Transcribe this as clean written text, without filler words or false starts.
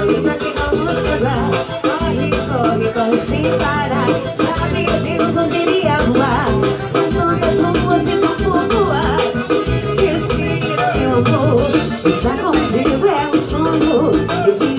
falei pra que vamos casar. Corre, corre, corre sem parar. Sabia Deus onde iria voar. São tantas ruas e tão pouco ar. Respira, meu amor, estar contigo é um sonho.